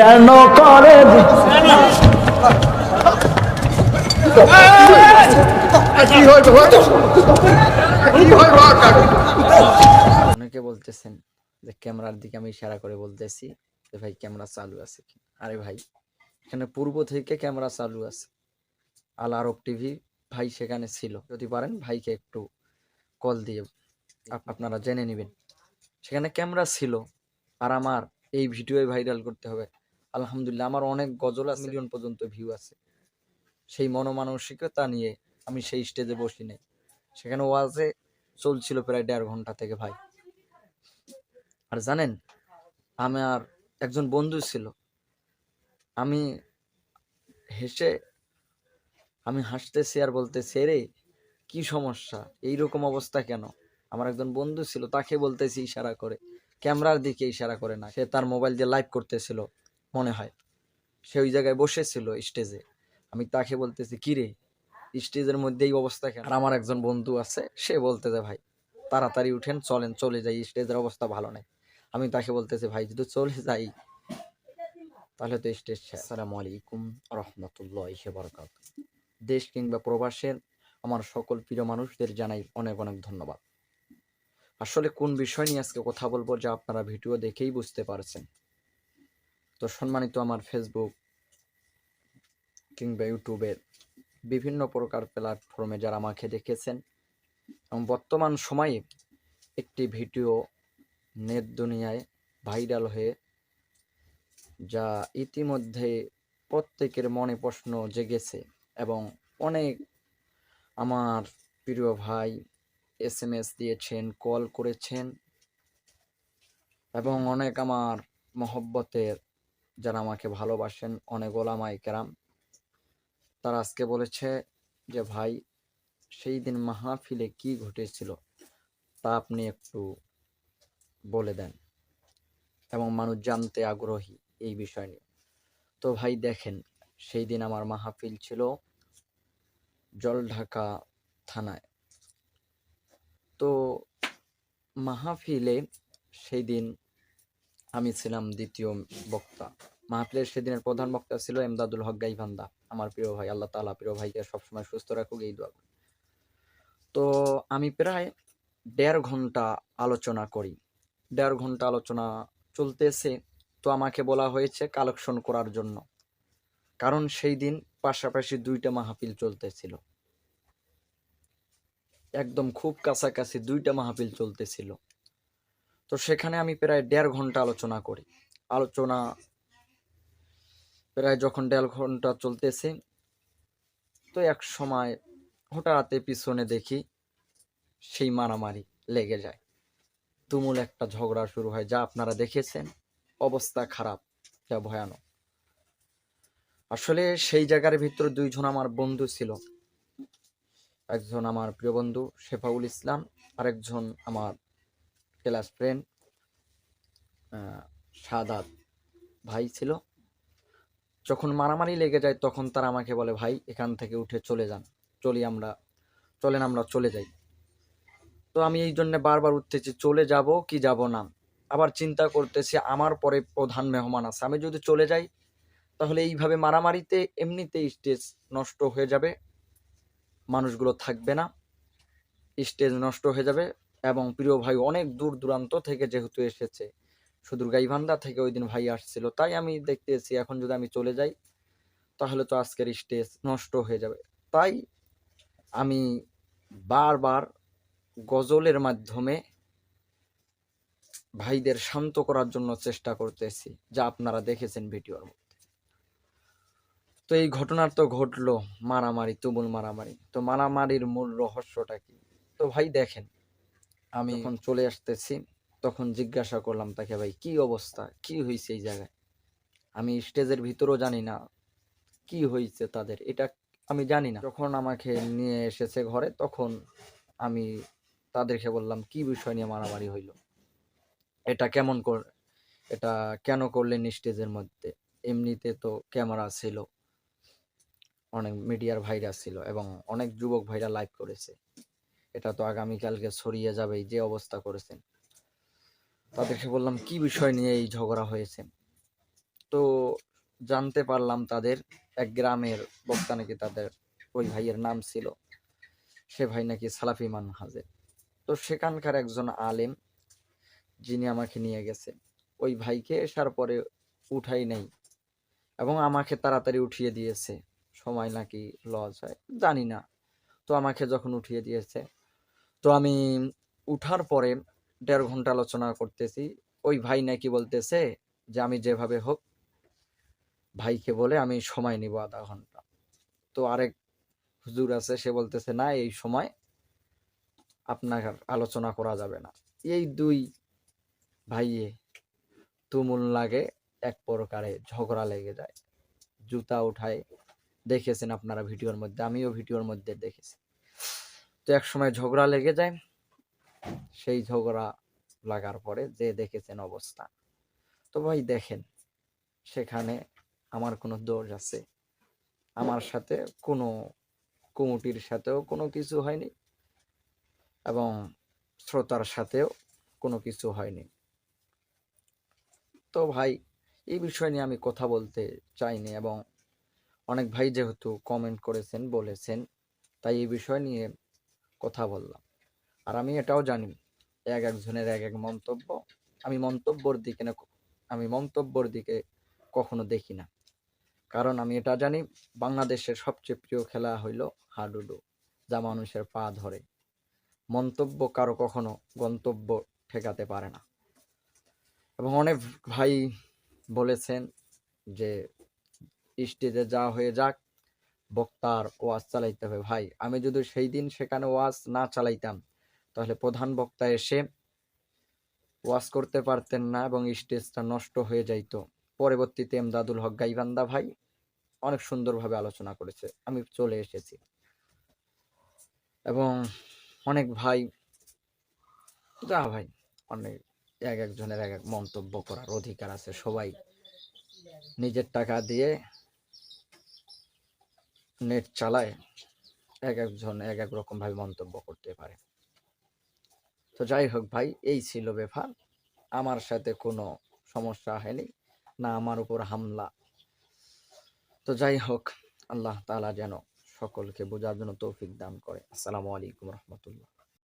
কেন করে অনেকে বলতেছেন যে ক্যামেরার দিকে আমি ইশারা করে বলতেছি যে ভাই ক্যামেরা চালু আছে কি। আরে ভাই, এখানে পূর্ব থেকে ক্যামেরা চালু আছে। আল আরব টিভি ভাই সেখানে ছিল, যদি পারেন ভাইকে একটু কল দিয়ে আপনারা জেনে নেবেন। সেখানে ক্যামেরা ছিল। আর আমার এই ভিডিও ভাইরাল করতে হবে। আলহামদুলিল্লাহ, আমার অনেক গজল আছে, মিলিয়ন পর্যন্ত ভিউ আছে। সেই মনোমানসিকতা নিয়ে আমি সেই স্টেজে বসি নাই। সেখানে ওয়াজে চলছিল প্রায় 1.5 ঘন্টা থেকে ভাই। আর জানেন, আমার একজন বন্ধু ছিল। আমি হেসে আমি হাসতেছি আর বলতেছি, রে কি সমস্যা, এইরকম অবস্থা কেন? আমার একজন বন্ধু ছিল, তাকে বলতেছি ইশারা করে, ক্যামেরার দিকে ইশারা করে না। সে তার মোবাইল দিয়ে লাইভ করতেছিল মনে হয়। সে ওই জায়গায় বসেছিল স্টেজে। আমি তাকে বলতেছি, কি রে, স্টেজের মধ্যে এই অবস্থা কেন? আর আমার একজন বন্ধু আছে, সে বলতেছে, ভাই তাড়াতাড়ি উঠেন, চলেন চলে যাই, স্টেজের অবস্থা ভালো নাই। আমি তাকে বলতেছি, ভাই যদি চলে যাই তাহলে তো স্টেজ শেষ। আসসালামু আলাইকুম রহমতুল্লাহি বারাকাতুহু। দেশ কিংবা প্রবাসের আমার সকল প্রিয় মানুষদের জানাই অনেক অনেক ধন্যবাদ। আসলে কোন বিষয় নিয়ে আজকে কথা বলবো যা আপনারা ভিডিও দেখেই বুঝতে পারছেন। তো সম্মানিত আমার ফেসবুক কিংবা ইউটিউবের বিভিন্ন প্রকার প্ল্যাটফর্মে যারা আমাকে দেখেছেন, এবং বর্তমান সময়ে একটি ভিডিও নেট দুনিয়ায় ভাইরাল হয়ে যা ইতিমধ্যে প্রত্যেকের মনে প্রশ্ন জেগেছে, এবং অনেক আমার প্রিয় ভাই SMS দিয়েছেন, কল করেছেন, এবং অনেক আমার মহব্বতের যারা আমাকে ভালোবাসেন, অনেক ওলামায়ে কেরাম, তারা আজকে বলেছে যে ভাই সেই দিন মাহফিলে কি ঘটেছিল তা আপনি একটু বলে দেন, এবং মানুষ জানতে আগ্রহী এই বিষয় নিয়ে। তো ভাই দেখেন, সেই দিন আমার মাহফিল ছিল জলঢাকা থানায়। তো মাহফিলে সেই দিন আমি ছিলাম দ্বিতীয় বক্তা। মাহফিলের সেদিনের প্রধান বক্তা ছিল এমদাদুল হক গাইবান্ধা, আমার প্রিয় ভাই। আল্লাহ তাআলা প্রিয় ভাইকে সবসময় সুস্থ রাখুক, এই দোয়া করি। তো আমি প্রায় 1.5 ঘন্টা আলোচনা করি। 1.5 ঘন্টা আলোচনা চলতেছে। তো আমাকে বলা হয়েছে কালেকশন করার জন্য, কারণ সেই দিন পাশাপাশি 2টা মাহফিল চলতেছিল। একদম খুব কাছাকাছি 2টা মাহফিল চলতেছিল। তো সেখানে আমি প্রায় 1.5 ঘন্টা আলোচনা করি। আলোচনা প্রায় যখন 1.5 ঘন্টা চলতেছে, তো এক সময় হঠাৎ পিছনে দেখি সেই মারামারি লেগে যায়। তুমুল একটা ঝগড়া শুরু হয়, যা আপনারা দেখেছেন। অবস্থা খারাপ, যা ভয়ানক। আসলে সেই জায়গার ভিতরে 2 জন আমার বন্ধু ছিল। একজন আমার প্রিয় বন্ধু শেফাউল ইসলাম, আরেকজন আমার ক্লাস ফ্রেন্ড সাদাত ভাই ছিল। যখন মারামারি লেগে যায় তখন তারা আমাকে বলে, ভাই এখান থেকে উঠে চলে যান, চলেন আমরা চলে যাই। তো আমি এই জন্য বারবার উঠতেছি, চলে যাব কি যাব না। আবার চিন্তা করতেছি আমার পরে প্রধান মেহমান আছে, আমি যদি চলে যাই তাহলে এইভাবে মারামারিতে এমনিতেই স্টেজ নষ্ট হয়ে যাবে, মানুষগুলো থাকবে না, স্টেজ নষ্ট হয়ে যাবে। এবং প্রিয় ভাই অনেক দূর দূরান্ত থেকে যেহেতু এসেছে, সুদূর গাইবান্ধা থেকে ওই দিন ভাই আসছিল, তাই আমি দেখতেছি এখন যদি আমি চলে যাই তাহলে তো আজকের স্টেজ নষ্ট হয়ে যাবে। তাই আমি বারবার গজলের মাধ্যমে ভাইদের শান্ত করার জন্য চেষ্টা করতেছি, যা আপনারা দেখেছেন ভিডিওর মধ্যে। তো এই ঘটনার তো ঘটলো মারামারি, তুমুল মারামারি। তো মারামারির মূল রহস্যটা কি? তো ভাই দেখেন, আমি যখন চলে আসতেছি তখন জিজ্ঞাসা করলাম তাকে, ভাই কি অবস্থা, কি হয়েছে এই জায়গায়? আমি স্টেজের ভিতরও জানি না কি হয়েছে তাদের, এটা আমি জানি না। যখন আমাকে নিয়ে এসেছে ঘরে তখন আমি তাদেরকে বললাম, কি বিষয় নিয়ে মারামারি হইলো, এটা এটা কেন করলেন স্টেজের মধ্যে? এমনিতে তো ক্যামেরা ছিল, অনেক মিডিয়ার ভাইরা ছিল, এবং অনেক যুবক ভাইরা লাইভ করেছে, এটা তো আগামীকালকে ছড়িয়ে যাবে, যে অবস্থা করেছেন। তাদেরকে বললাম কি বিষয় নিয়ে এই ঝগড়া হয়েছে। তো জানতে পারলাম তাদের এক গ্রামের বক্তা নাকি তাদের ওই ভাইয়ের নাম ছিল, সে ভাই নাকি সালাফি মানহাজের। তো সেখানকার একজন আলেম যিনি আমাকে নিয়ে গেছে, ওই ভাইকে আসার পরে উঠাই নাই এবং আমাকে তাড়াতাড়ি উঠিয়ে দিয়েছে। সময় নাকি লস হয় জানি না। তো আমাকে যখন উঠিয়ে দিয়েছে, তো আমি উঠার পরে ১.৫ ঘন্টা আলোচনা করতেছি। ওই ভাই নাকি বলতেছে যে আমি যেভাবে হোক ভাইকে বলে আমি সময় নিব ০.৫ ঘন্টা। তো আরেক হুজুর আছে, সে বলতেছে না এই সময় আপনার আলোচনা করা যাবে না। এই ২ ভাইয়ে তুমুল লাগে, এক প্রকারে ঝগড়া লেগে যায়, জুতা উঠায়। দেখেছেন আপনারা ভিডিওর মধ্যে, আমিও ভিডিওর মধ্যে দেখেছি। তো একসময় ঝগড়া লেগে যায়। সেই ঝগড়া লাগার পরে যে দেখেছেন অবস্থা। তো ভাই দেখেন, সেখানে আমার কোনো দোষ আছে? আমার সাথে কোনো কমিটির সাথেও কোনো কিছু হয়নি এবং শ্রোতার সাথেও কোনো কিছু হয়নি। তো ভাই এই বিষয় নিয়ে আমি কথা বলতে চাইনি এবং অনেক ভাই যেহেতু কমেন্ট করেছেন, বলেছেন, তাই এই বিষয় নিয়ে কথা বললাম। আর আমি এটাও জানি এক একজনের এক এক মন্তব্য। আমি মন্তব্যর দিকে কখনো দেখি না, কারণ আমি এটা জানি বাংলাদেশের সবচেয়ে প্রিয় খেলা হইল হাডুডু, যা মানুষের পা ধরে। মন্তব্য কারো কখনো গন্তব্য ঠেকাতে পারে না। এবং অনেক ভাই বলেছেন যে স্টেজে যা হয়ে যাক, বক্তার ওয়াজ চালাইতে হবে। ভাই আমি যদি সেই দিন সেখানে ওয়াজ না চালাইতাম, তাহলে প্রধান বক্তা এসে ওয়াজ করতে পারতেন না এবং স্টেজটা নষ্ট হয়ে যাইত। পরবর্তীতে এমদাদুল হক গাইবান্ধা ভাই অনেক সুন্দরভাবে আলোচনা করেছে, আমি চলে এসেছি। এবং অনেক ভাই ভাই অনেক এক একজনের এক এক মন্তব্য করার অধিকার আছে। সবাই নিজের টাকা দিয়ে নেট চালায়, এক একজন এক এক রকম ভাবে মন্তব্য করতে পারে। তো যাই হোক ভাই, এই ছিল ব্যাপার। আমার সাথে কোনো সমস্যা হয়নি, না আমার উপর হামলা। তো যাই হোক, আল্লাহ তাআলা যেন সকলকে বোঝার জন্য তৌফিক দান করে। আসসালামু আলাইকুম রহমতুল্লাহ।